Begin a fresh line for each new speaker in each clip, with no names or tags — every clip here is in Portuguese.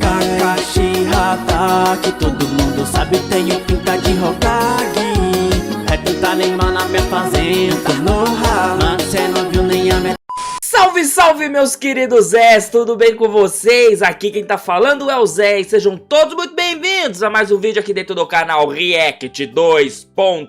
Kakashi Hatake, todo mundo sabe, tenho pinta de Hokage. Rap tá nem mal na minha fazenda, Konoha, mas cê não viu nem a minha.
Salve, salve, meus queridos Zés, tudo bem com vocês? Aqui quem tá falando é o Zé e sejam todos muito bem-vindos a mais um vídeo aqui dentro do canal React 2.0.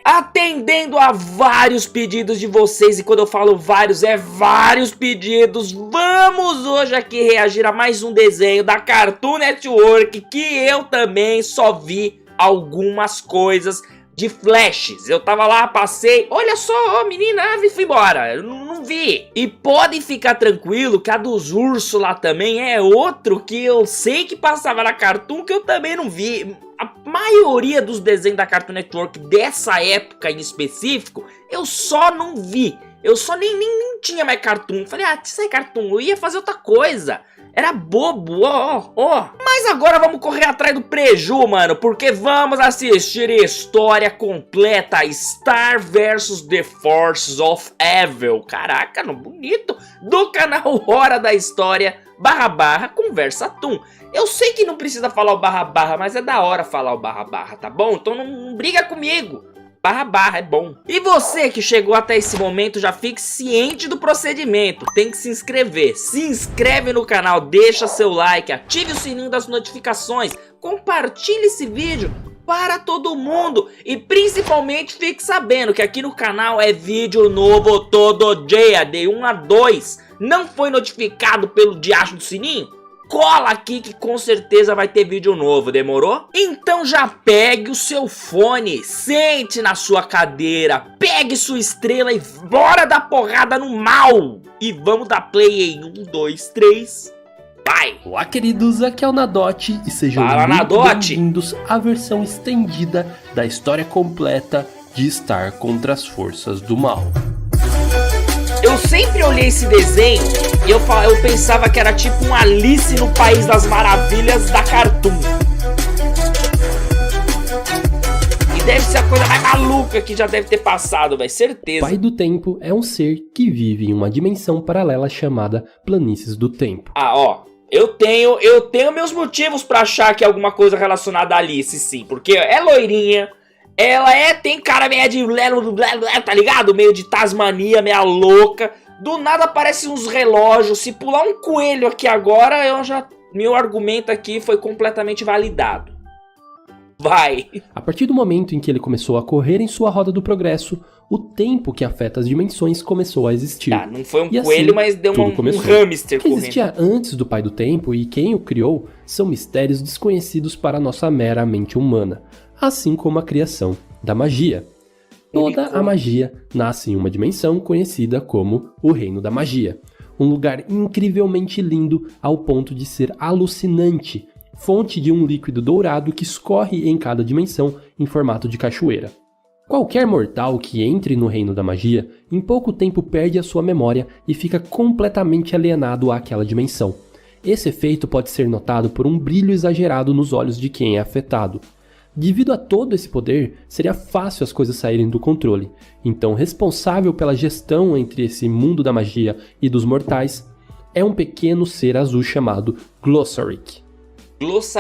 Atendendo a vários pedidos de vocês, e quando eu falo vários, é vários pedidos, vamos hoje aqui reagir a mais um desenho da Cartoon Network, que eu também só vi algumas coisas de flashes. Eu tava lá, passei, olha só, menina, fui embora, eu não vi. E podem ficar tranquilo que a dos ursos lá também é outro que eu sei que passava na Cartoon, que eu também não vi. A maioria dos desenhos da Cartoon Network dessa época em específico, eu só não vi. Eu só nem tinha mais Cartoon. Falei, isso é Cartoon, eu ia fazer outra coisa. Era bobo, ó. Mas agora vamos correr atrás do preju, mano, porque vamos assistir a história completa, Star vs The Forces of Evil. Caraca, no bonito, do canal Hora da História, // Conversa Toon. Eu sei que não precisa falar o // mas é da hora falar o // tá bom? Então não briga comigo. // é bom. E você que chegou até esse momento, já fique ciente do procedimento. Tem que se inscrever. Se inscreve no canal, deixa seu like, ative o sininho das notificações, compartilhe esse vídeo para todo mundo. E principalmente fique sabendo que aqui no canal é vídeo novo todo dia, de 1 a 2. Não foi notificado pelo diacho do sininho? Cola aqui que com certeza vai ter vídeo novo, demorou? Então já pegue o seu fone, sente na sua cadeira, pegue sua estrela e bora dar porrada no mal! E vamos dar play em 1, 2, 3, vai!
Olá queridos, aqui é o Nadote e sejam muito bem-vindos à versão estendida da história completa de Star contra as Forças do Mal.
Eu sempre olhei esse desenho e eu pensava que era tipo um Alice no País das Maravilhas da Cartoon. E deve ser a coisa mais maluca que já deve ter passado, velho, certeza.
O Pai do Tempo é um ser que vive em uma dimensão paralela chamada Planícies do Tempo.
Eu tenho meus motivos pra achar que é alguma coisa relacionada a Alice, sim. Porque é loirinha. Ela tem cara meio de tá ligado? Meio de Tasmania, meia louca. Do nada aparecem uns relógios. Se pular um coelho aqui agora, meu argumento aqui foi completamente validado. Vai.
A partir do momento em que ele começou a correr em sua roda do progresso, o tempo que afeta as dimensões começou a existir.
Não foi um coelho, mas deu um hamster
correndo. O que existia antes do Pai do Tempo e quem o criou são mistérios desconhecidos para a nossa mera mente humana. Assim como a criação da magia. Toda a magia nasce em uma dimensão conhecida como o Reino da Magia. Um lugar incrivelmente lindo ao ponto de ser alucinante, fonte de um líquido dourado que escorre em cada dimensão em formato de cachoeira. Qualquer mortal que entre no Reino da Magia, em pouco tempo perde a sua memória e fica completamente alienado àquela dimensão. Esse efeito pode ser notado por um brilho exagerado nos olhos de quem é afetado. Devido a todo esse poder, seria fácil as coisas saírem do controle. Então, responsável pela gestão entre esse mundo da magia e dos mortais, é um pequeno ser azul chamado Glossaryck.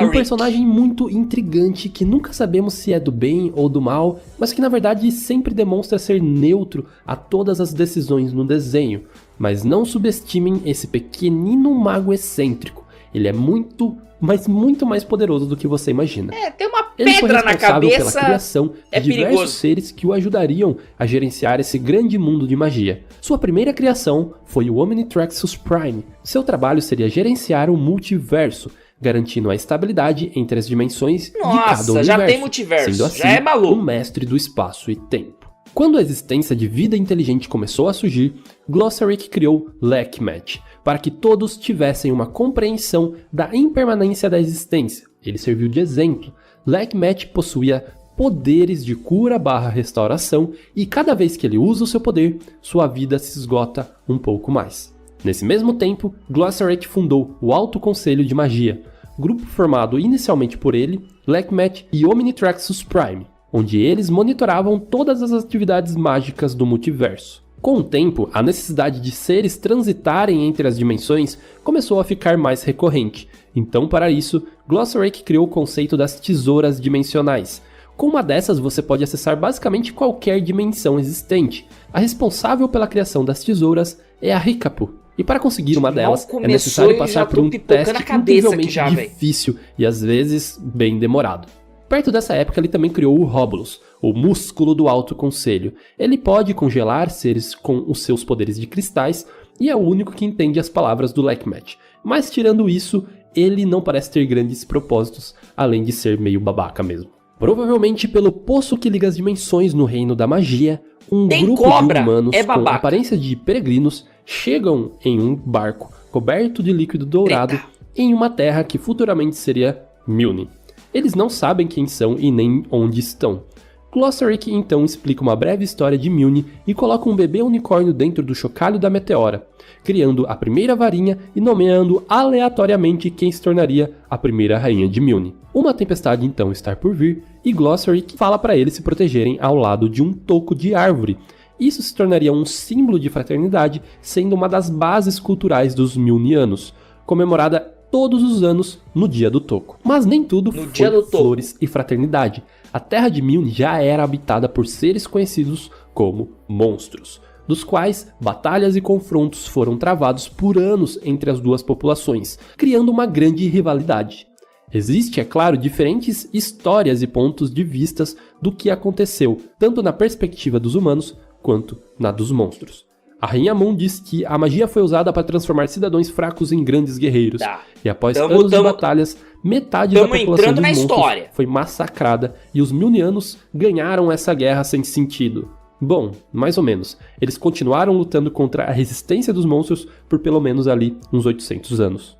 Um personagem muito intrigante que nunca sabemos se é do bem ou do mal, mas que na verdade sempre demonstra ser neutro a todas as decisões no desenho. Mas não subestimem esse pequenino mago excêntrico. Ele é muito mais poderoso do que você imagina.
Tem uma
Ele foi
pedra na
responsável
cabeça.
pela criação de diversos
perigoso.
seres que o ajudariam a gerenciar esse grande mundo de magia. Sua primeira criação foi o Omnitraxus Prime. Seu trabalho seria gerenciar o multiverso, garantindo a estabilidade entre as dimensões de cada universo.
Já tem multiverso,
sendo assim,
já é maluco.
o mestre do espaço e tempo. Quando a existência de vida inteligente começou a surgir, Glossaryck criou Lakmat, para que todos tivessem uma compreensão da impermanência da existência. Ele serviu de exemplo. Lakmat possuía poderes de cura/restauração e cada vez que ele usa o seu poder, sua vida se esgota um pouco mais. Nesse mesmo tempo, Glossaryck fundou o Alto Conselho de Magia, grupo formado inicialmente por ele, Lakmat e Omnitraxus Prime, onde eles monitoravam todas as atividades mágicas do multiverso. Com o tempo, a necessidade de seres transitarem entre as dimensões começou a ficar mais recorrente. Então, para isso, Glossaryck criou o conceito das tesouras dimensionais. Com uma dessas, você pode acessar basicamente qualquer dimensão existente. A responsável pela criação das tesouras é a Hiccup. E para conseguir uma delas, é necessário passar por um teste incrivelmente difícil e às vezes bem demorado. Perto dessa época, ele também criou o Róbulos, o músculo do Alto Conselho. Ele pode congelar seres com os seus poderes de cristais e é o único que entende as palavras do Lakmat. Mas tirando isso, ele não parece ter grandes propósitos, além de ser meio babaca mesmo. Provavelmente pelo poço que liga as dimensões no reino da magia, um grupo de humanos com aparência de peregrinos chegam em um barco coberto de líquido dourado em uma terra que futuramente seria Mjolnir. Eles não sabem quem são e nem onde estão. Glossaryck então explica uma breve história de Mjolnir e coloca um bebê unicórnio dentro do chocalho da meteora, criando a primeira varinha e nomeando aleatoriamente quem se tornaria a primeira rainha de Mjolnir. Uma tempestade então está por vir e Glossaryck fala para eles se protegerem ao lado de um toco de árvore. Isso se tornaria um símbolo de fraternidade, sendo uma das bases culturais dos Mjolnirianos, comemorada todos os anos no Dia do Toco. Mas nem tudo foi flores e fraternidade. A terra de Mjolnir já era habitada por seres conhecidos como monstros, dos quais batalhas e confrontos foram travados por anos entre as duas populações, criando uma grande rivalidade. Existem, é claro, diferentes histórias e pontos de vistas do que aconteceu, tanto na perspectiva dos humanos quanto na dos monstros. A Rainha Moon diz que a magia foi usada para transformar cidadãos fracos em grandes guerreiros, e após anos de batalhas, metade da população dos monstros foi massacrada e os Mjolnirianos ganharam essa guerra sem sentido. Bom, mais ou menos. Eles continuaram lutando contra a resistência dos monstros por pelo menos ali uns 800 anos.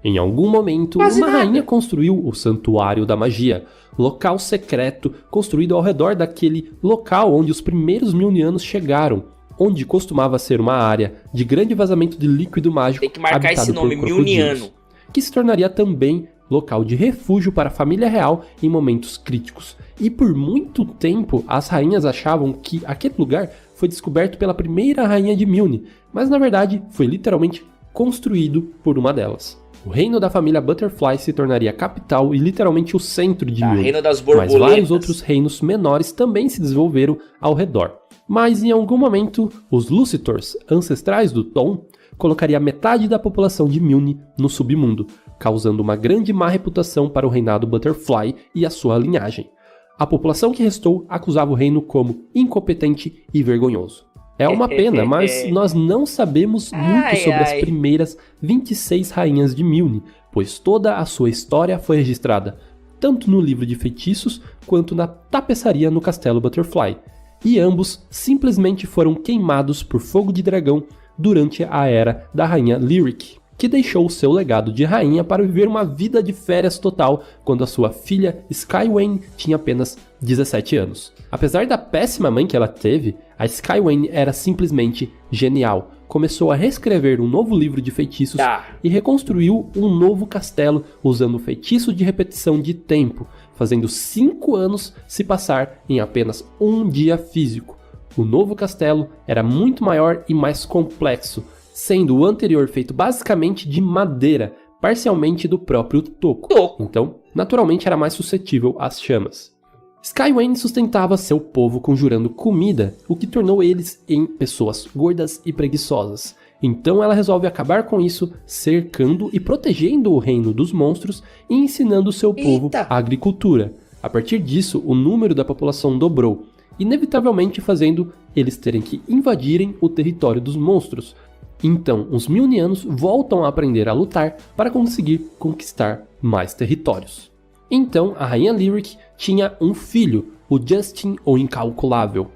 Em algum momento, uma rainha construiu o Santuário da Magia, local secreto construído ao redor daquele local onde os primeiros Mjolnirianos chegaram, onde costumava ser uma área de grande vazamento de líquido mágico habitado por crocodilos, que se tornaria também local de refúgio para a família real em momentos críticos. E por muito tempo, as rainhas achavam que aquele lugar foi descoberto pela primeira rainha de Mjolnir, mas na verdade foi literalmente construído por uma delas. O reino da família Butterfly se tornaria a capital e literalmente o centro de Mjolnir, mas vários outros reinos menores também se desenvolveram ao redor. Mas em algum momento, os Lucitors, ancestrais do Tom, colocaria metade da população de Mjolnir no submundo, causando uma grande má reputação para o reinado Butterfly e a sua linhagem. A população que restou acusava o reino como incompetente e vergonhoso. É uma pena, mas nós não sabemos muito sobre as primeiras 26 rainhas de Mjolnir, pois toda a sua história foi registrada, tanto no livro de feitiços quanto na tapeçaria no castelo Butterfly, e ambos simplesmente foram queimados por fogo de dragão durante a era da rainha Lyric, que deixou o seu legado de rainha para viver uma vida de férias total quando a sua filha Skywayne tinha apenas 17 anos. Apesar da péssima mãe que ela teve, a Skywayne era simplesmente genial. Começou a reescrever um novo livro de feitiços e reconstruiu um novo castelo usando o feitiço de repetição de tempo, fazendo 5 anos se passar em apenas um dia físico. O novo castelo era muito maior e mais complexo, sendo o anterior feito basicamente de madeira, parcialmente do próprio toco. Então, naturalmente era mais suscetível às chamas. Skywayne sustentava seu povo conjurando comida, o que tornou eles em pessoas gordas e preguiçosas. Então ela resolve acabar com isso, cercando e protegendo o reino dos monstros e ensinando seu povo a agricultura. A partir disso, o número da população dobrou, inevitavelmente fazendo eles terem que invadirem o território dos monstros. Então, os Mjolnirianos voltam a aprender a lutar para conseguir conquistar mais territórios. Então, a rainha Lyric tinha um filho, o Justin o Incalculável.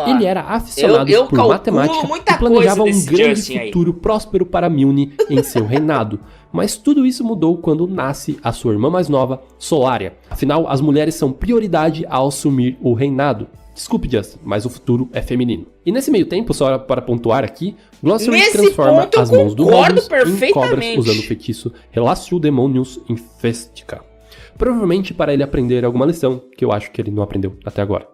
Ele era aficionado por matemática e planejava um grande futuro próspero para Mjolnir em seu reinado. Mas tudo isso mudou quando nasce a sua irmã mais nova, Solaria. Afinal, as mulheres são prioridade ao assumir o reinado. Desculpe, Justin, mas o futuro é feminino. E nesse meio tempo, só para pontuar aqui, Glossaryck transforma as mãos do Róbulos em cobras usando o feitiço Relatio Demonius Infestica. Provavelmente para ele aprender alguma lição, que eu acho que ele não aprendeu até agora.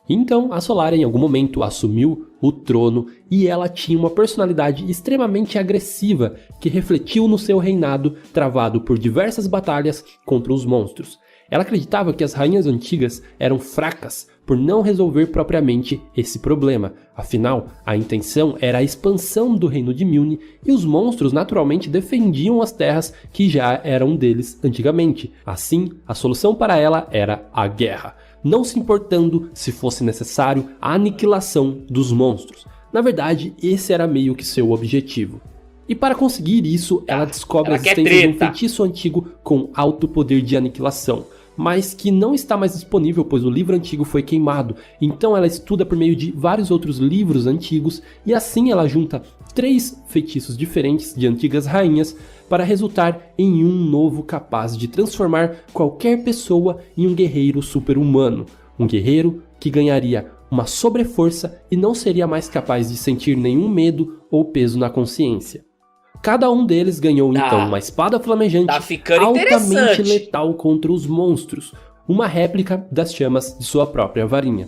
Então, a Solária em algum momento assumiu o trono e ela tinha uma personalidade extremamente agressiva que refletiu no seu reinado travado por diversas batalhas contra os monstros. Ela acreditava que as rainhas antigas eram fracas por não resolver propriamente esse problema. Afinal, a intenção era a expansão do reino de Mjolnir e os monstros naturalmente defendiam as terras que já eram deles antigamente. Assim, a solução para ela era a guerra, não se importando se fosse necessário a aniquilação dos monstros. Na verdade, esse era meio que seu objetivo. E para conseguir isso, ela descobre a existência de um feitiço antigo com alto poder de aniquilação, mas que não está mais disponível pois o livro antigo foi queimado. Então ela estuda por meio de vários outros livros antigos e assim ela junta 3 feitiços diferentes de antigas rainhas para resultar em um novo capaz de transformar qualquer pessoa em um guerreiro super-humano. Um guerreiro que ganharia uma sobreforça e não seria mais capaz de sentir nenhum medo ou peso na consciência. Cada um deles ganhou então uma espada flamejante altamente letal contra os monstros, uma réplica das chamas de sua própria varinha.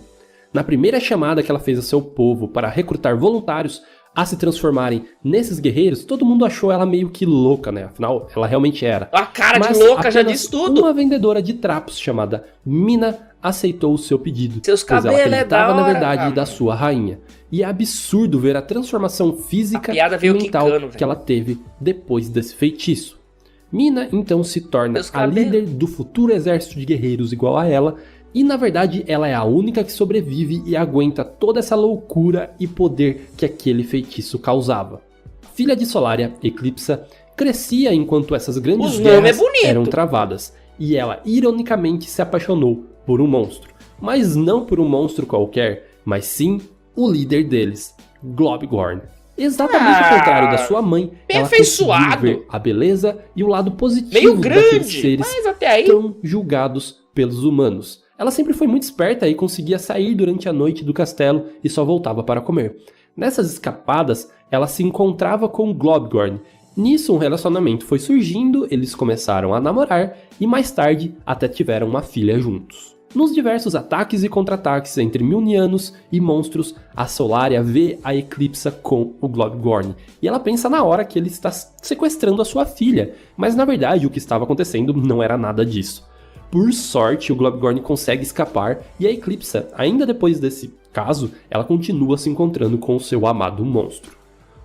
Na primeira chamada que ela fez a seu povo para recrutar voluntários a se transformarem nesses guerreiros, todo mundo achou ela meio que louca, né? Afinal, ela realmente era.
A cara de louca já diz tudo.
Uma vendedora de trapos chamada Mina aceitou o seu pedido,
Seus
pois ela
cabelos
acreditava na verdade
cara.
da sua rainha. E é absurdo ver a transformação física e mental que ela teve depois desse feitiço. Mina então se torna a líder do futuro exército de guerreiros igual a ela, e na verdade ela é a única que sobrevive e aguenta toda essa loucura e poder que aquele feitiço causava. Filha de Solária, Eclipsa, crescia enquanto essas grandes guerras eram travadas, e ela ironicamente se apaixonou por um monstro. Mas não por um monstro qualquer, mas sim o líder deles, Globgorn. Exatamente ao contrário da sua mãe, ela conseguiu ver a beleza e o lado positivo daqueles seres tão julgados pelos humanos. Ela sempre foi muito esperta e conseguia sair durante a noite do castelo e só voltava para comer. Nessas escapadas, ela se encontrava com Globgorn. Nisso, um relacionamento foi surgindo, eles começaram a namorar e mais tarde até tiveram uma filha juntos. Nos diversos ataques e contra-ataques entre Mjolnirianos e monstros, a Solária vê a Eclipsa com o Globgorn e ela pensa na hora que ele está sequestrando a sua filha, mas na verdade o que estava acontecendo não era nada disso. Por sorte, o Globgorn consegue escapar e a Eclipsa, ainda depois desse caso, ela continua se encontrando com o seu amado monstro.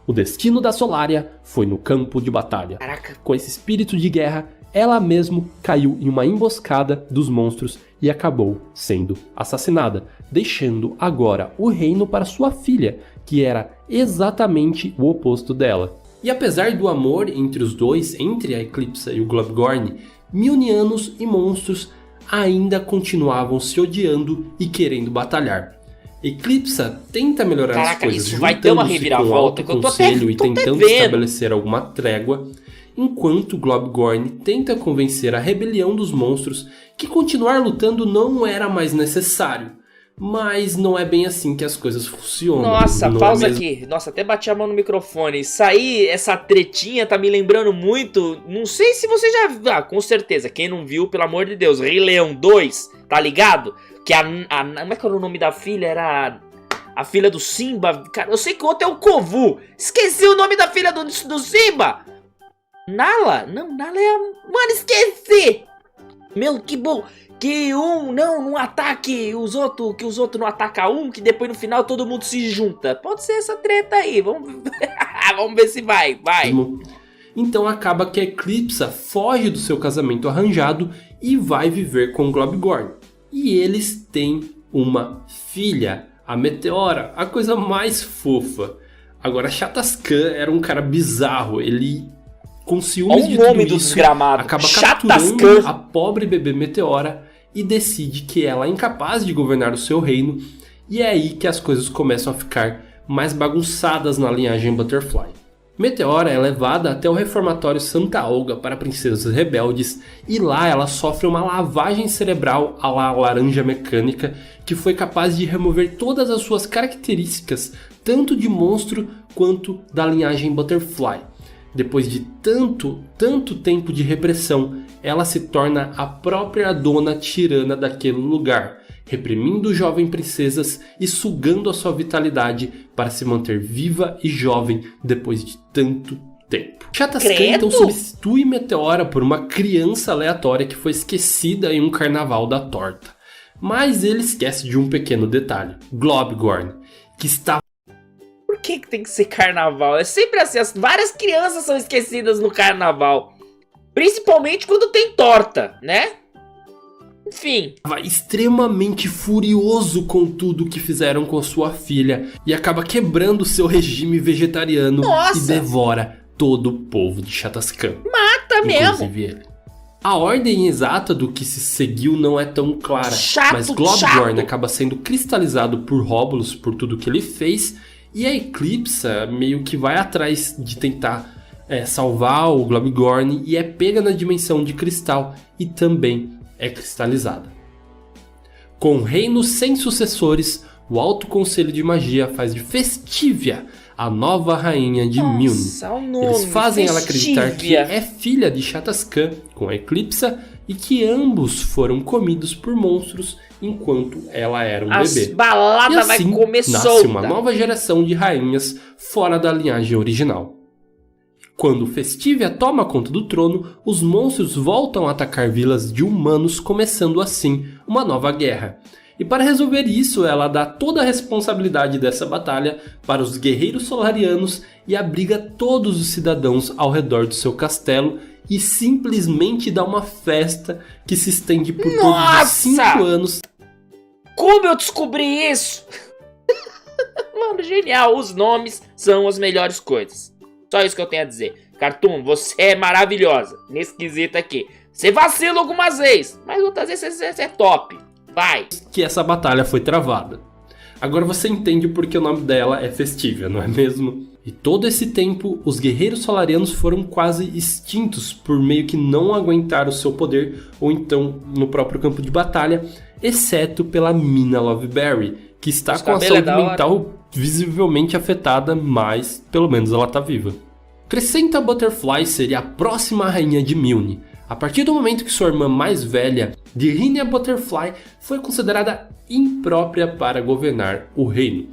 O destino da Solária foi no campo de batalha.
Caraca.
Com esse espírito de guerra, ela mesmo caiu em uma emboscada dos monstros e acabou sendo assassinada, deixando agora o reino para sua filha, que era exatamente o oposto dela. E apesar do amor entre os dois, entre a Eclipsa e o Globgorn, Mjolnirianos e monstros ainda continuavam se odiando e querendo batalhar. Eclipsa tenta melhorar as coisas,
isso vai ter uma reviravolta
com o conselho e tentando estabelecer alguma trégua, enquanto Globgorn tenta convencer a rebelião dos monstros que continuar lutando não era mais necessário. Mas não é bem assim que as coisas funcionam.
Nossa, pausa aqui. Nossa, até bati a mão no microfone. Isso aí, essa tretinha tá me lembrando muito. Não sei se você já viu. Ah, com certeza. Quem não viu, pelo amor de Deus. Rei Leão 2, tá ligado? Que como é que era o nome da filha? Era a filha do Simba. Cara, eu sei que o outro é o Kovu. Esqueci o nome da filha do Simba. Nala? Não, Nala é a... Mano, esqueci! Meu, que bom. Que um não ataque que os outros não atacam um, que depois no final todo mundo se junta. Pode ser essa treta aí, vamos ver se vai.
Então acaba que a Eclipsa foge do seu casamento arranjado e vai viver com Globgorn. E eles têm uma filha, a Meteora, a coisa mais fofa. Agora, Shatascan era um cara bizarro, ele... com ciúmes de tudo isso, acaba capturando a pobre bebê Meteora e decide que ela é incapaz de governar o seu reino, e é aí que as coisas começam a ficar mais bagunçadas na linhagem Butterfly. Meteora é levada até o reformatório Santa Olga para princesas rebeldes, e lá ela sofre uma lavagem cerebral à la laranja mecânica, que foi capaz de remover todas as suas características, tanto de monstro quanto da linhagem Butterfly. Depois de tanto tempo de repressão, ela se torna a própria dona tirana daquele lugar. reprimindo jovens princesas e sugando a sua vitalidade para se manter viva e jovem depois de tanto tempo. Shatascan então substitui Meteora por uma criança aleatória que foi esquecida em um carnaval da torta. Mas ele esquece de um pequeno detalhe, Globgorn, que está...
Por que tem que ser carnaval? É sempre assim, várias crianças são esquecidas no carnaval. Principalmente quando tem torta, né? Enfim.
Estava extremamente furioso com tudo que fizeram com sua filha e acaba quebrando seu regime vegetariano.
Nossa!
E devora todo o povo de Shatascan.
Mata mesmo!
Inclusive ele. A ordem exata do que se seguiu não é tão clara, mas Globgorn acaba sendo cristalizado por Róbulos por tudo que ele fez, e a Eclipsa meio que vai atrás de tentar salvar o Globgorn e é pega na dimensão de cristal e também é cristalizada. Com o reino sem sucessores, o Alto Conselho de Magia faz de Festivia a nova rainha de Milne. Eles fazem ela acreditar que é filha de Shatascan com a Eclipsa e que ambos foram comidos por monstros enquanto ela era um bebê.
Balada
e assim
vai comer
nasce
solta.
uma nova geração de rainhas fora da linhagem original. Quando Festivia toma conta do trono, os monstros voltam a atacar vilas de humanos, começando assim uma nova guerra. E para resolver isso, ela dá toda a responsabilidade dessa batalha para os guerreiros solarianos e abriga todos os cidadãos ao redor do seu castelo e simplesmente dá uma festa que se estende por todos os 5 anos.
Como eu descobri isso? Mano, genial, os nomes são as melhores coisas. Só isso que eu tenho a dizer. Cartoon, você é maravilhosa nesse quesito aqui. Você vacila algumas vezes, mas outras vezes você é top. Vai.
Que essa batalha foi travada. Agora você entende porque o nome dela é Festivia, não é mesmo? E todo esse tempo, os guerreiros solarianos foram quase extintos por meio que não aguentar o seu poder, ou então no próprio campo de batalha, exceto pela Mina Loveberry, que está com a saúde mental visivelmente afetada, mas pelo menos ela está viva. Crescenta Butterfly seria a próxima rainha de Milne. A partir do momento que sua irmã mais velha, Dirhinia Butterfly, foi considerada imprópria para governar o reino.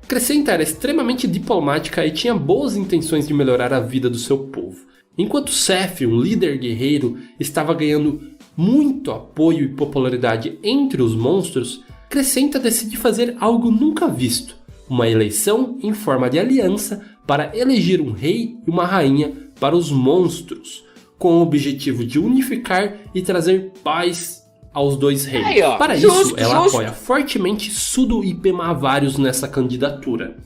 Crescenta era extremamente diplomática e tinha boas intenções de melhorar a vida do seu povo. Enquanto Seth, um líder guerreiro, estava ganhando muito apoio e popularidade entre os monstros, Crescenta decide fazer algo nunca visto, uma eleição em forma de aliança para eleger um rei e uma rainha para os monstros, com o objetivo de unificar e trazer paz aos dois reinos. Para isso, ela apoia fortemente Sudo e Pemavarius nessa candidatura,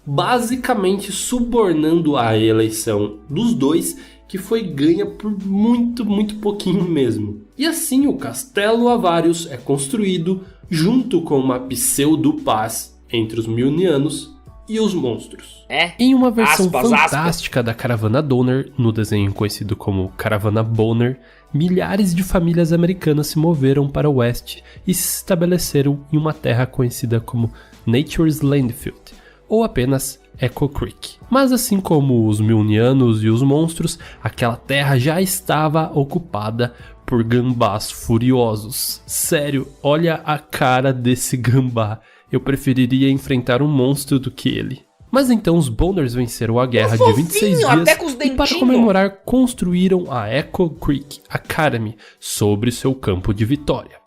basicamente subornando a eleição dos dois, que foi ganha por muito pouquinho mesmo. E assim o Castelo Avarius é construído junto com uma pseudo-paz entre os Milnianos e os monstros.
Em uma versão fantástica da Caravana Donner, no desenho conhecido como Caravana Bonner, milhares de famílias americanas se moveram para o oeste e se estabeleceram em uma terra conhecida como Nature's Landfield, ou apenas Echo Creek. Mas assim como os Milnianos e os monstros, aquela terra já estava ocupada por gambás furiosos. Sério, olha a cara desse gambá. Eu preferiria enfrentar um monstro do que ele. Mas então os Bonners venceram a guerra de 26 dias e para comemorar construíram a Echo Creek Academy sobre seu campo de vitória.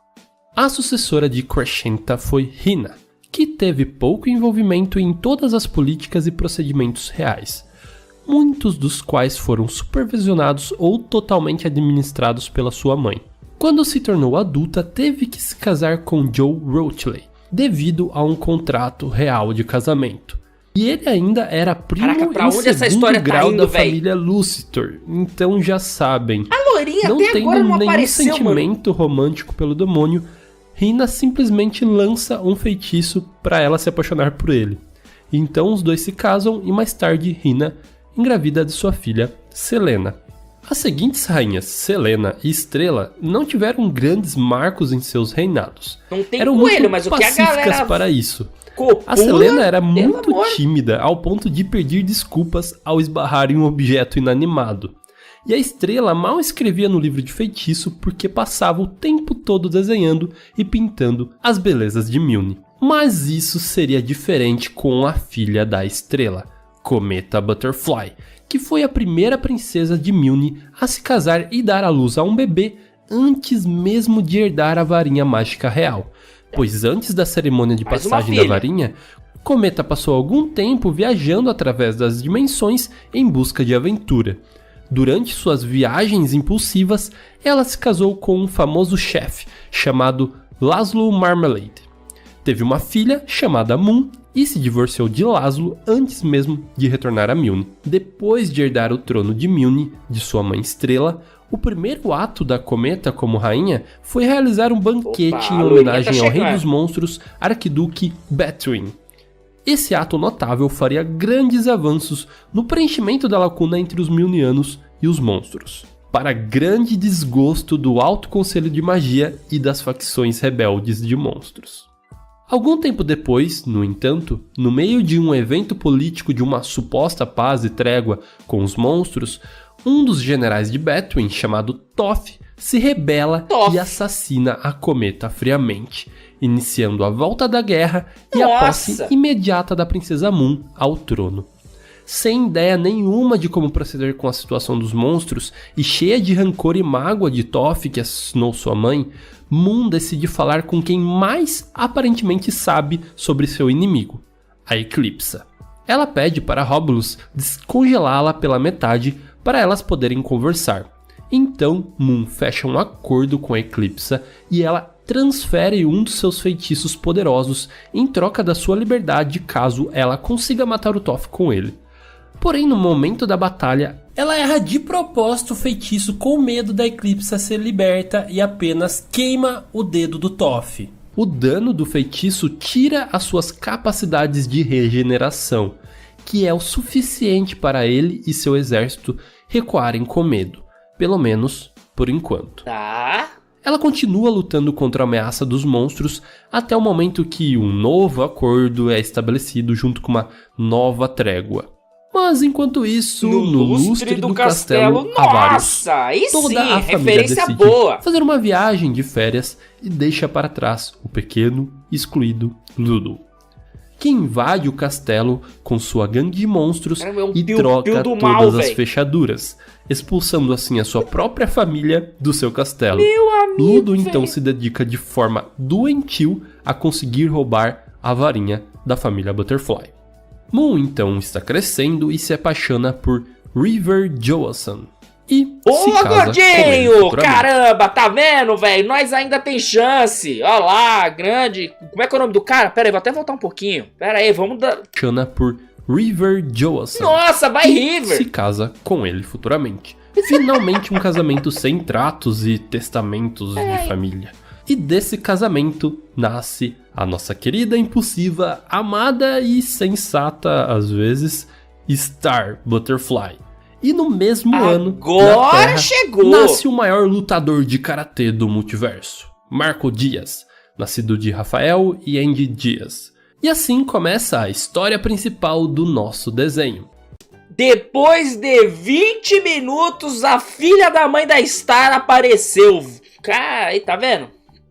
A sucessora de Crescenta foi Hina, que teve pouco envolvimento em todas as políticas e procedimentos reais, muitos dos quais foram supervisionados ou totalmente administrados pela sua mãe. Quando se tornou adulta, teve que se casar com Joe Roachley, devido a um contrato real de casamento. E ele ainda era primo em segundo grau da família Lucitor, então já sabem,
a loirinha
não
até
tendo
agora não
nenhum
apareceu,
sentimento romântico pelo demônio, Hina simplesmente lança um feitiço para ela se apaixonar por ele. Então os dois se casam e mais tarde Hina engravida de sua filha Selena. As seguintes rainhas, Selena e Estrela, não tiveram grandes marcos em seus reinados.
Não tem
eram
coelho,
muito
mas o que a
pacíficas
galera
para isso.
copula,
A Selena era muito tímida, ao ponto de pedir desculpas ao esbarrar em um objeto inanimado.
E a Estrela mal escrevia no livro de feitiço porque passava o tempo todo desenhando e pintando as belezas de Milne. Mas isso seria diferente com a filha da Estrela, Cometa Butterfly, que foi a primeira princesa de Milne a se casar e dar à luz a um bebê antes mesmo de herdar a varinha mágica real. Pois antes da cerimônia de passagem da varinha, Cometa passou algum tempo viajando através das dimensões em busca de aventura. Durante suas viagens impulsivas, ela se casou com um famoso chefe chamado Laszlo Marmalade. Teve uma filha chamada Moon e se divorciou de Laszlo antes mesmo de retornar a Milne. Depois de herdar o trono de Milne, de sua mãe Estrela, o primeiro ato da Cometa como rainha foi realizar um banquete em homenagem ao rei dos monstros, Arquiduque Betwin. Esse ato notável faria grandes avanços no preenchimento da lacuna entre os Milnianos e os monstros, para grande desgosto do Alto Conselho de Magia e das facções rebeldes de monstros. Algum tempo depois, no entanto, no meio de um evento político de uma suposta paz e trégua com os monstros, um dos generais de Betwin, chamado Toph, se rebela e assassina a Cometa friamente, iniciando a volta da guerra e a posse imediata da princesa Moon ao trono. Sem ideia nenhuma de como proceder com a situação dos monstros e cheia de rancor e mágoa de Toph, que assassinou sua mãe, Moon decide falar com quem mais aparentemente sabe sobre seu inimigo, a Eclipsa. Ela pede para Romulus descongelá-la pela metade para elas poderem conversar. Então, Moon fecha um acordo com a Eclipsa e ela transfere um dos seus feitiços poderosos em troca da sua liberdade caso ela consiga matar o Toph com ele. Porém, no momento da batalha, ela erra de propósito o feitiço com medo da Eclipsa ser liberta e apenas queima o dedo do Toph. O dano do feitiço tira as suas capacidades de regeneração, que é o suficiente para ele e seu exército recuarem com medo, pelo menos por enquanto. Ela continua lutando contra a ameaça dos monstros até o momento que um novo acordo é estabelecido junto com uma nova trégua. Mas enquanto isso, no lustre do castelo Avarius, toda a família decide fazer uma viagem de férias e deixa para trás o pequeno e excluído Lulu, que invade o castelo com sua gangue de monstros e troca todas as fechaduras, expulsando assim a sua própria família do seu castelo. Ludo então se dedica de forma doentio a conseguir roubar a varinha da família Butterfly. Moon então está crescendo e se apaixona por River Johansson. E se casa
gordinho!
Com ele,
caramba, tá vendo, velho? Nós ainda tem chance. Ó lá, grande. Como é que é o nome do cara? Pera aí, vou até voltar um pouquinho. Pera aí, vamos dar...
Apaixona por River Johansson.
Nossa, vai River!
Se casa com ele futuramente. Finalmente um casamento sem tratos e testamentos de família. E desse casamento nasce a nossa querida, impulsiva, amada e sensata, às vezes, Star Butterfly. E no mesmo ano, na Terra, nasce o maior lutador de karatê do multiverso, Marco Diaz, nascido de Rafael e Andy Diaz. E assim começa a história principal do nosso desenho.
Depois de 20 minutos, a filha da mãe da Star apareceu. Cara, aí tá vendo?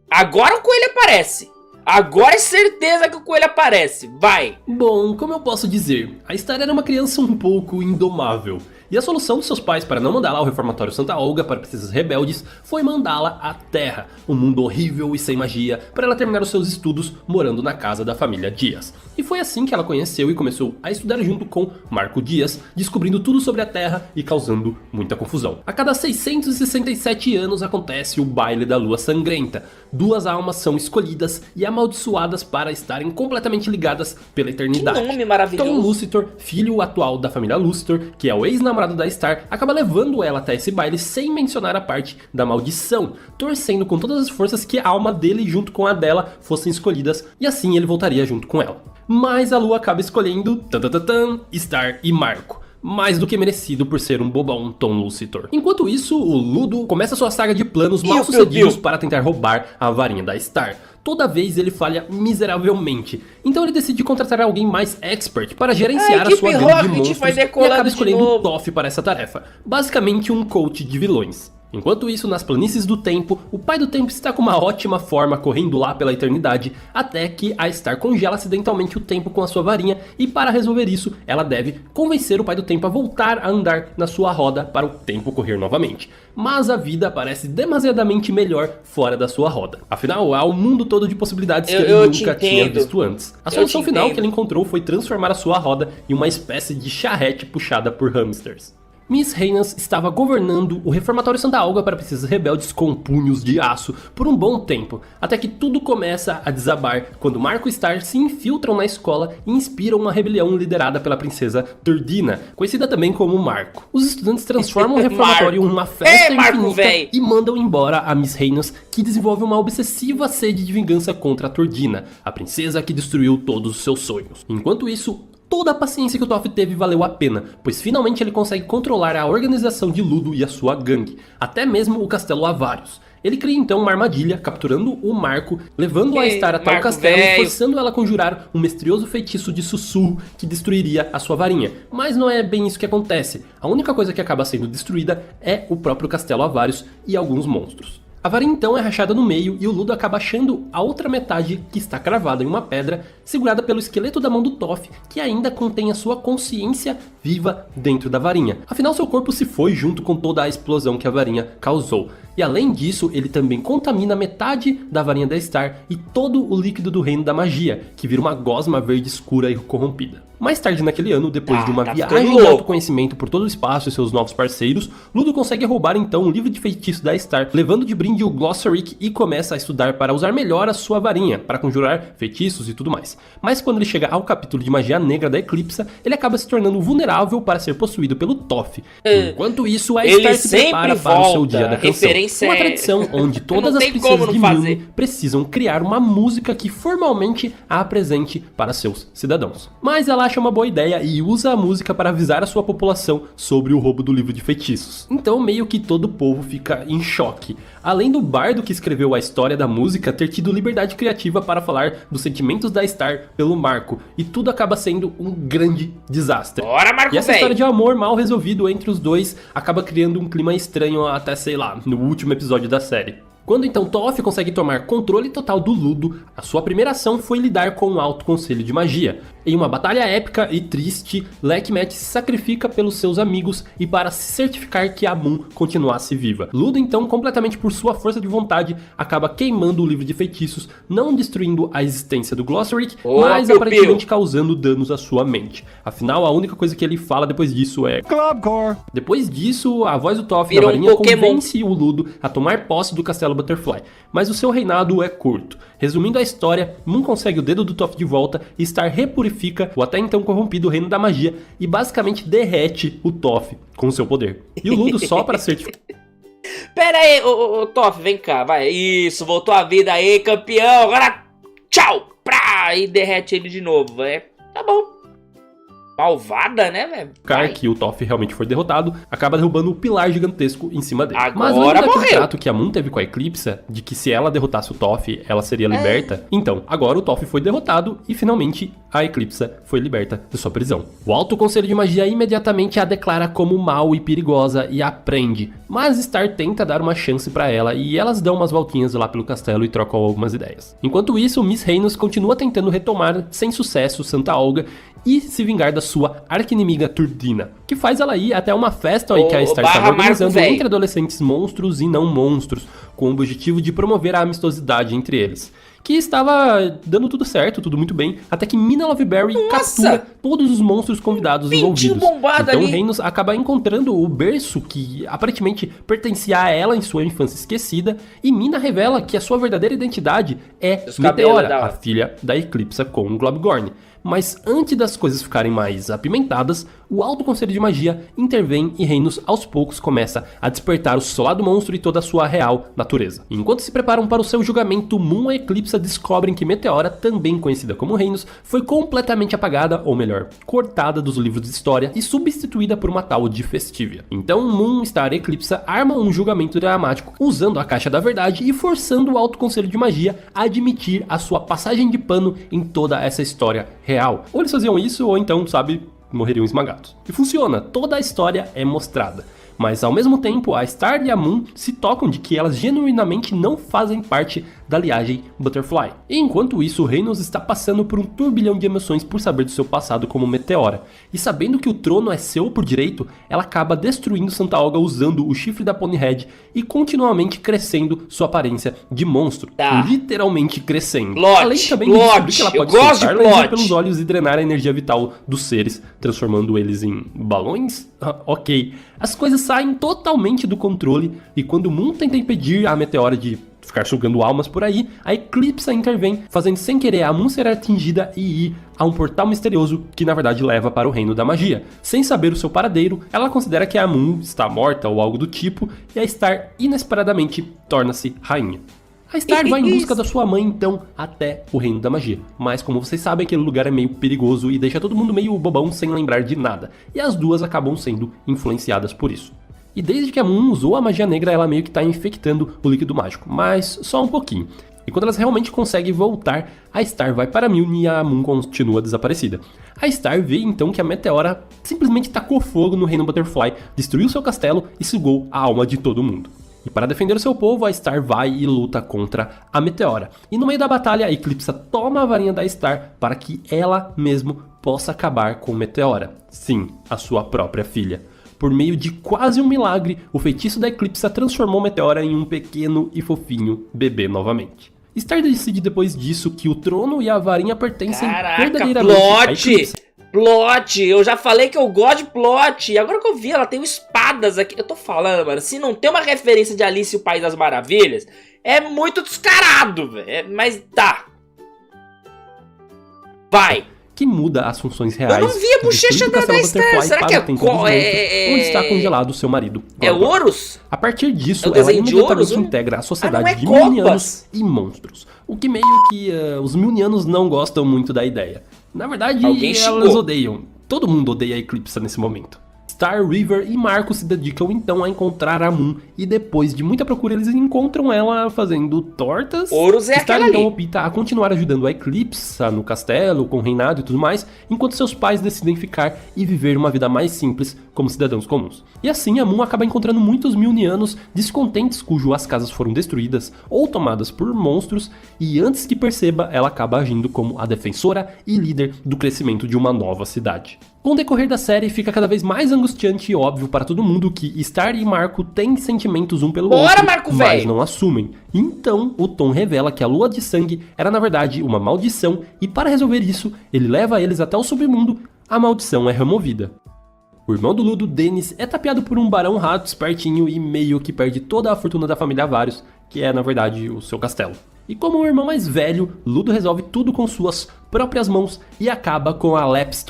Agora o coelho aparece. Agora é certeza que o coelho aparece. Vai.
Bom, como eu posso dizer, a Star era uma criança um pouco indomável. E a solução dos seus pais para não mandá-la ao reformatório Santa Olga para princesas rebeldes foi mandá-la à Terra, um mundo horrível e sem magia, para ela terminar os seus estudos morando na casa da família Diaz. E foi assim que ela conheceu e começou a estudar junto com Marco Diaz, descobrindo tudo sobre a Terra e causando muita confusão. A cada 667 anos acontece o Baile da Lua Sangrenta. Duas almas são escolhidas e amaldiçoadas para estarem completamente ligadas pela eternidade.
Que nome maravilhoso.
Tom Lucitor, filho atual da família Lucitor, que é o ex-namorado da Star, acaba levando ela até esse baile sem mencionar a parte da maldição, torcendo com todas as forças que a alma dele junto com a dela fossem escolhidas e assim ele voltaria junto com ela. Mas a Lua acaba escolhendo Star e Marco,
mais do que merecido por ser um bobão Tom Lucitor. Enquanto isso, o Ludo começa sua saga de planos mal sucedidos para tentar roubar a varinha da Star. Toda vez ele falha miseravelmente, então ele decide contratar alguém mais expert para gerenciar a sua gangue de monstros e acaba escolhendo o Toph para essa tarefa, basicamente um coach de vilões. Enquanto isso, nas planícies do tempo, o Pai do Tempo está com uma ótima forma correndo lá pela eternidade, até que a Star congela acidentalmente o tempo com a sua varinha, e para resolver isso, ela deve convencer o Pai do Tempo a voltar a andar na sua roda para o tempo correr novamente. Mas a vida parece demasiadamente melhor fora da sua roda. Afinal, há um mundo todo de possibilidades que ele nunca tinha visto antes. A solução final que ele encontrou foi transformar a sua roda em uma espécie de charrete puxada por hamsters. Miss Reynas estava governando o reformatório Santa Olga para princesas rebeldes com punhos de aço por um bom tempo, até que tudo começa a desabar quando Marco e Star se infiltram na escola e inspiram uma rebelião liderada pela princesa Turdina, conhecida também como Marco. Os estudantes transformam o reformatório em uma festa infinita e mandam embora a Miss Reynas, que desenvolve uma obsessiva sede de vingança contra a Turdina, a princesa que destruiu todos os seus sonhos. Enquanto isso, toda a paciência que o Toph teve valeu a pena, pois finalmente ele consegue controlar a organização de Ludo e a sua gangue, até mesmo o Castelo Avarios. Ele cria então uma armadilha, capturando o Marco, levando a Star até o castelo e forçando ela a conjurar um misterioso feitiço de sussurro que destruiria a sua varinha. Mas não é bem isso que acontece. A única coisa que acaba sendo destruída é o próprio Castelo Avarios e alguns monstros. A varinha então é rachada no meio e o Ludo acaba achando a outra metade, que está cravada em uma pedra, segurada pelo esqueleto da mão do Toph, que ainda contém a sua consciência viva dentro da varinha. Afinal, seu corpo se foi junto com toda a explosão que a varinha causou. E além disso, ele também contamina metade da varinha da Star e todo o líquido do reino da magia, que vira uma gosma verde escura e corrompida. Mais tarde naquele ano, depois de uma viagem de autoconhecimento por todo o espaço e seus novos parceiros, Ludo consegue roubar então o livro de feitiço da Star, levando de brinde o Glossaric, e começa a estudar para usar melhor a sua varinha, para conjurar feitiços e tudo mais. Mas quando ele chega ao capítulo de magia negra da Eclipsa, ele acaba se tornando vulnerável para ser possuído pelo Toph. Enquanto isso, a Star se prepara para o seu dia da canção. Uma tradição onde todas as princesas de Milne precisam criar uma música que formalmente a apresente para seus cidadãos. Mas ela acha uma boa ideia e usa a música para avisar a sua população sobre o roubo do livro de feitiços. Então meio que todo o povo fica em choque. Além do bardo que escreveu a história da música ter tido liberdade criativa para falar dos sentimentos da Star pelo Marco, e tudo acaba sendo um grande desastre. E essa história de amor mal resolvido entre os dois acaba criando um clima estranho até, sei lá, no último episódio da série. Quando então Toph consegue tomar controle total do Ludo, a sua primeira ação foi lidar com o Alto Conselho de Magia. Em uma batalha épica e triste, Lakmat se sacrifica pelos seus amigos e para se certificar que a Moon continuasse viva. Ludo então, completamente por sua força de vontade, acaba queimando o livro de feitiços, não destruindo a existência do Glossaric, mas aparentemente causando danos à sua mente. Afinal, a única coisa que ele fala depois disso é Clubcore. Depois disso, a voz do Toph na varinha convence o Ludo a tomar posse do Castelo Butterfly, mas o seu reinado é curto. Resumindo a história, Moon consegue o dedo do Toph de volta e Star repurifica o até então corrompido reino da magia e basicamente derrete o Toph com seu poder. E o Ludo só para certificar.
Pera aí, ô Toph, vem cá, vai. Isso, voltou a vida aí, campeão. Agora, tchau! Prá! E derrete ele de novo, tá bom. Malvada, né, velho?
Que o Toph realmente foi derrotado, acaba derrubando o pilar gigantesco em cima dele.
Agora
mas lembra daquele
morreu.
trato que a Moon teve com a Eclipsa, de que se ela derrotasse o Toph, ela seria liberta? Então, agora o Toph foi derrotado e finalmente a Eclipsa foi liberta de sua prisão. O Alto Conselho de Magia imediatamente a declara como mal e perigosa e a prende, mas Star tenta dar uma chance pra ela e elas dão umas voltinhas lá pelo castelo e trocam algumas ideias. Enquanto isso, Miss Reynos continua tentando retomar sem sucesso Santa Olga e se vingar da sua arqui-inimiga Turdina, que faz ela ir até uma festa que a Star estava organizando entre adolescentes monstros e não monstros, com o objetivo de promover a amistosidade entre eles. Que estava dando tudo certo, tudo muito bem, até que Mina Loveberry captura todos os monstros convidados envolvidos. Então Reynos acaba encontrando o berço que aparentemente pertencia a ela em sua infância esquecida, e Mina revela que a sua verdadeira identidade é Meteora, a filha da Eclipsa com o Globgorn. Mas antes das coisas ficarem mais apimentadas, o Alto Conselho de Magia intervém e Reinos aos poucos começa a despertar o seu lado monstro e toda a sua real natureza. Enquanto se preparam para o seu julgamento, Moon e Eclipsa descobrem que Meteora, também conhecida como Reinos, foi completamente apagada, ou melhor, cortada dos livros de história e substituída por uma tal de Festivia. Então Moon, Star e Eclipsa armam um julgamento dramático usando a Caixa da Verdade e forçando o Alto Conselho de Magia a admitir a sua passagem de pano em toda essa história real. Ou eles faziam isso, ou então, sabe, morreriam esmagados. E funciona, toda a história é mostrada. Mas ao mesmo tempo, a Star e a Moon se tocam de que elas genuinamente não fazem parte da linhagem Butterfly. E enquanto isso, Reinos está passando por um turbilhão de emoções por saber do seu passado como Meteora. E sabendo que o trono é seu por direito, ela acaba destruindo Santa Olga usando o chifre da Ponyhead e continuamente crescendo sua aparência de monstro. Literalmente crescendo. Além também de descobrir que ela pode soltar laser pelos olhos e drenar a energia vital dos seres, transformando eles em balões? Ok. As coisas saem totalmente do controle e quando Moon tenta impedir a Meteora de ficar sugando almas por aí, a Eclipsa intervém, fazendo sem querer a Moon ser atingida e ir a um portal misterioso que na verdade leva para o reino da magia. Sem saber o seu paradeiro, ela considera que a Moon está morta ou algo do tipo e a Star inesperadamente torna-se rainha. A Star vai em busca da sua mãe, então, até o Reino da Magia. Mas, como vocês sabem, aquele lugar é meio perigoso e deixa todo mundo meio bobão sem lembrar de nada. E as duas acabam sendo influenciadas por isso. E desde que a Moon usou a magia negra, ela meio que tá infectando o líquido mágico. Mas só um pouquinho. E quando elas realmente conseguem voltar, a Star vai para Milne e a Moon continua desaparecida. A Star vê então que a Meteora simplesmente tacou fogo no Reino Butterfly, destruiu seu castelo e sugou a alma de todo mundo. E para defender o seu povo, a Star vai e luta contra a Meteora. E no meio da batalha, a Eclipsa toma a varinha da Star para que ela mesmo possa acabar com Meteora. Sim, a sua própria filha. Por meio de quase um milagre, o feitiço da Eclipsa transformou Meteora em um pequeno e fofinho bebê novamente. Star decide depois disso que o trono e a varinha pertencem verdadeiramente a Eclipsa.
Plot, eu já falei que eu gosto de plot. Agora que eu vi, ela tem espadas aqui. Eu tô falando, mano, se não tem uma referência de Alice e o País das Maravilhas, é muito descarado, velho. Mas tá. Vai.
Que muda as funções reais.
Eu não vi a bochecha da Star. Será que
onde está congelado o seu marido.
É Horus?
A partir disso, ela imediatamente integra a sociedade de Milnianos e monstros. O que meio que os Milnianos não gostam muito da ideia. Na verdade, elas odeiam. Todo mundo odeia a Eclipsa nesse momento. Star, River e Marco se dedicam então a encontrar a Moon e depois de muita procura eles encontram ela fazendo tortas.
Horus é
Star
aquela
então
ali.
opta a continuar ajudando a Eclipsa no castelo, com o reinado e tudo mais, enquanto seus pais decidem ficar e viver uma vida mais simples como cidadãos comuns. E assim a Moon acaba encontrando muitos Milnianos descontentes cujas casas foram destruídas ou tomadas por monstros e antes que perceba ela acaba agindo como a defensora e líder do crescimento de uma nova cidade. Com o decorrer da série, fica cada vez mais angustiante e óbvio para todo mundo que Star e Marco têm sentimentos um pelo outro, mas não assumem. Então, o Tom revela que a lua de sangue era na verdade uma maldição e para resolver isso, ele leva eles até o submundo, a maldição é removida. O irmão do Ludo, Dennis, é tapeado por um barão rato espertinho e meio que perde toda a fortuna da família Varios, que é na verdade o seu castelo. E como o irmão mais velho, Ludo resolve tudo com suas próprias mãos e acaba com a Leptos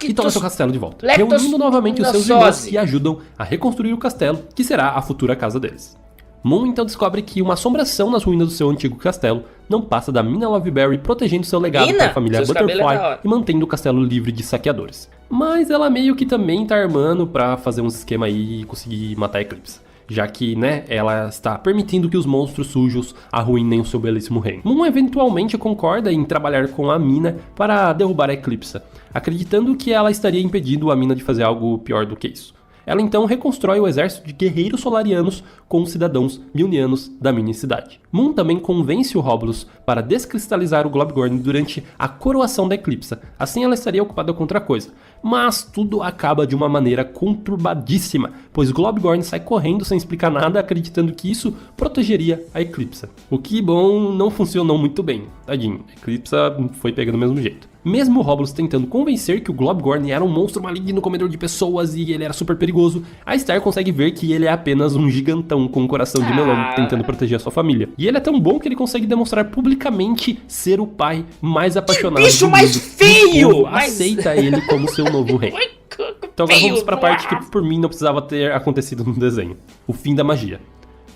e toma seu castelo de volta, reunindo novamente os seus irmãos que ajudam a reconstruir o castelo, que será a futura casa deles. Moon então descobre que uma assombração nas ruínas do seu antigo castelo não passa da Mina Loveberry protegendo seu legado para a família Butterfly e mantendo o castelo livre de saqueadores. Mas ela meio que também tá armando pra fazer uns esquema aí e conseguir matar a Eclipse, já que, né, ela está permitindo que os monstros sujos arruinem o seu belíssimo reino. Moon eventualmente concorda em trabalhar com a Mina para derrubar a Eclipsa, acreditando que ela estaria impedindo a Mina de fazer algo pior do que isso. Ela então reconstrói o exército de guerreiros solarianos com os cidadãos milnianos da mini-cidade. Moon também convence o Robolus para descristalizar o Globgorn durante a coroação da Eclipsa, assim ela estaria ocupada com outra coisa. Mas tudo acaba de uma maneira conturbadíssima, pois Globgorn sai correndo sem explicar nada, acreditando que isso protegeria a Eclipsa. O que, bom, não funcionou muito bem, tadinho, a Eclipsa foi pega do mesmo jeito. Mesmo o Robles tentando convencer que o Globgorn era um monstro maligno comedor de pessoas e ele era super perigoso, a Star consegue ver que ele é apenas um gigantão com um coração de melão tentando proteger a sua família. E ele é tão bom que ele consegue demonstrar publicamente ser o pai mais apaixonado
bicho
do
mais
mundo.
feio!
O povo
Mas-
aceita ele como seu novo rei. Então agora vamos pra parte que por mim não precisava ter acontecido no desenho. O fim da magia.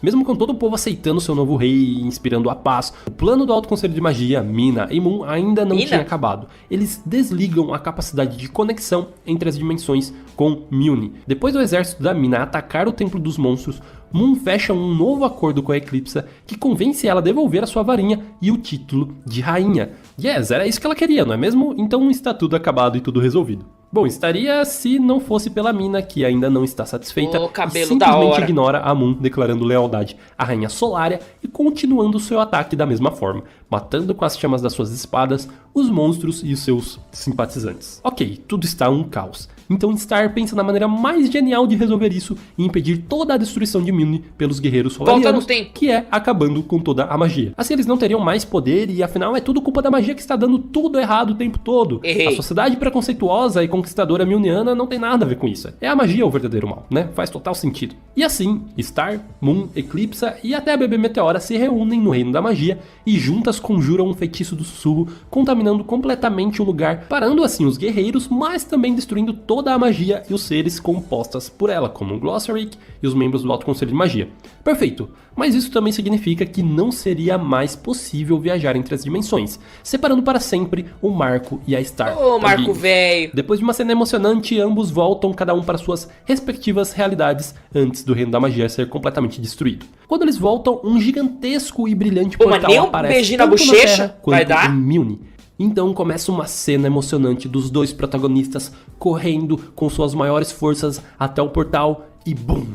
Mesmo com todo o povo aceitando seu novo rei e inspirando a paz, o plano do Alto Conselho de Magia, Mina e Moon ainda não tinha acabado. Eles desligam a capacidade de conexão entre as dimensões com Mjolnir. Depois do exército da Mina atacar o Templo dos Monstros, Moon fecha um novo acordo com a Eclipsa que convence ela a devolver a sua varinha e o título de rainha. Yes, era isso que ela queria, não é mesmo? Então está tudo acabado e tudo resolvido. Bom, estaria se não fosse pela Mina, que ainda não está satisfeita
Ô,
e
cabelo da
simplesmente
hora.
ignora a Moon, declarando lealdade à Rainha Solária e continuando seu ataque da mesma forma, matando com as chamas das suas espadas os monstros e os seus simpatizantes. Ok, tudo está um caos. Então Star pensa na maneira mais genial de resolver isso e impedir toda a destruição de Mjolnir pelos guerreiros solarianos,
no tempo.
que é acabando com toda a magia. Assim eles não teriam mais poder e afinal é tudo culpa da magia que está dando tudo errado o tempo todo.
Errei.
A sociedade preconceituosa e conquistadora Mjolniriana não tem nada a ver com isso. É a magia o verdadeiro mal, né? Faz total sentido. E assim, Star, Moon, Eclipsa e até a bebê Meteora se reúnem no reino da magia e juntas conjuram um feitiço do sussurro, contaminando completamente o lugar, parando assim os guerreiros, mas também destruindo toda a magia e os seres compostas por ela, como o Glossaric e os membros do Alto Conselho de Magia. Perfeito, mas isso também significa que não seria mais possível viajar entre as dimensões, separando para sempre o Marco e a Star.
Ô, Marco velho.
Depois de uma cena emocionante, ambos voltam cada um para suas respectivas realidades antes do Reino da Magia ser completamente destruído. Quando eles voltam, um gigantesco e brilhante
Pô, mas
portal
nem um
aparece
beijinho na
tanto
bochecha
Terra
vai
quanto
dar?
em Mjolnir. Então começa uma cena emocionante dos dois protagonistas correndo com suas maiores forças até o portal e BUM!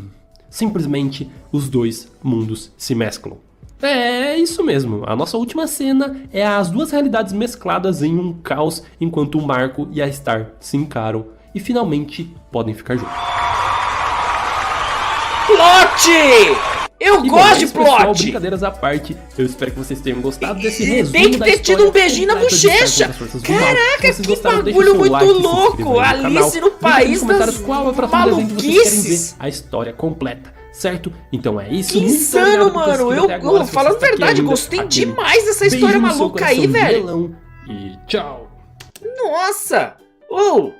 Simplesmente os dois mundos se mesclam. É isso mesmo, a nossa última cena é as duas realidades mescladas em um caos enquanto o Marco e a Star se encaram e finalmente podem ficar juntos.
Plot! Eu
E,
gosto
bom, é
de
isso, pessoal,
plot!
brincadeiras à parte, eu espero que vocês tenham gostado desse resumo
Tem que
da
ter tido
história
um beijinho na
completa de Star
bochecha!
contra as Forças do Mal.
Caraca,
Se vocês
que
gostaram, deixa o
bagulho
seu
muito
like, se inscreva
louco!
aí no canal.
Alice no
Deixa
País
nos comentários
das
qual é o próximo desenho que vocês querem
maluquices!
ver a história completa, certo? Então é isso.
Que
muito
insano,
obrigado por ter
mano!
assistido até agora. Se você
Falando
está aqui
verdade,
ainda,
gostei
aquele
demais dessa
beijo
história
no seu
maluca aí,
coração de
velho!
melão e tchau!
Nossa! Ô!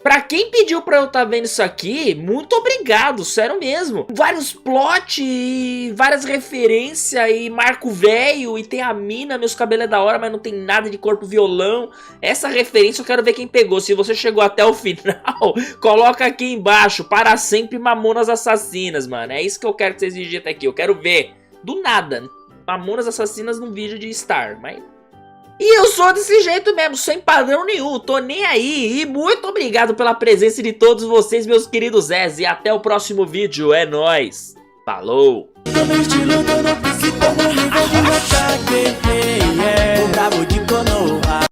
Pra quem pediu pra eu estar vendo isso aqui, muito obrigado, sério mesmo. Vários plot e várias referências e Marco Velho e tem a mina, meus cabelos é da hora, mas não tem nada de corpo violão. Essa referência eu quero ver quem pegou. Se você chegou até o final, coloca aqui embaixo, para sempre Mamonas Assassinas, mano. É isso que eu quero que vocês digitem aqui, eu quero ver. Do nada, Mamonas Assassinas num vídeo de Star, mas... E eu sou desse jeito mesmo, sem padrão nenhum, tô nem aí. E muito obrigado pela presença de todos vocês, meus queridos Zés. E até o próximo vídeo, é nóis. Falou!
Tô no estilo, tô no pique, tô no nível de Hokage, o brabo de Konoha.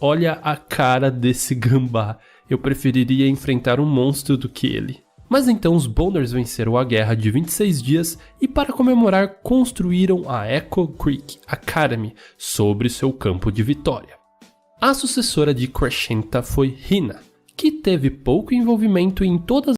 Olha a cara desse gambá. Eu preferiria enfrentar um monstro do que ele. Mas então os Boners venceram a guerra de 26 dias e para comemorar construíram a Echo Creek Academy sobre seu campo de vitória. A sucessora de Crescenta foi Hina, que teve pouco envolvimento em todas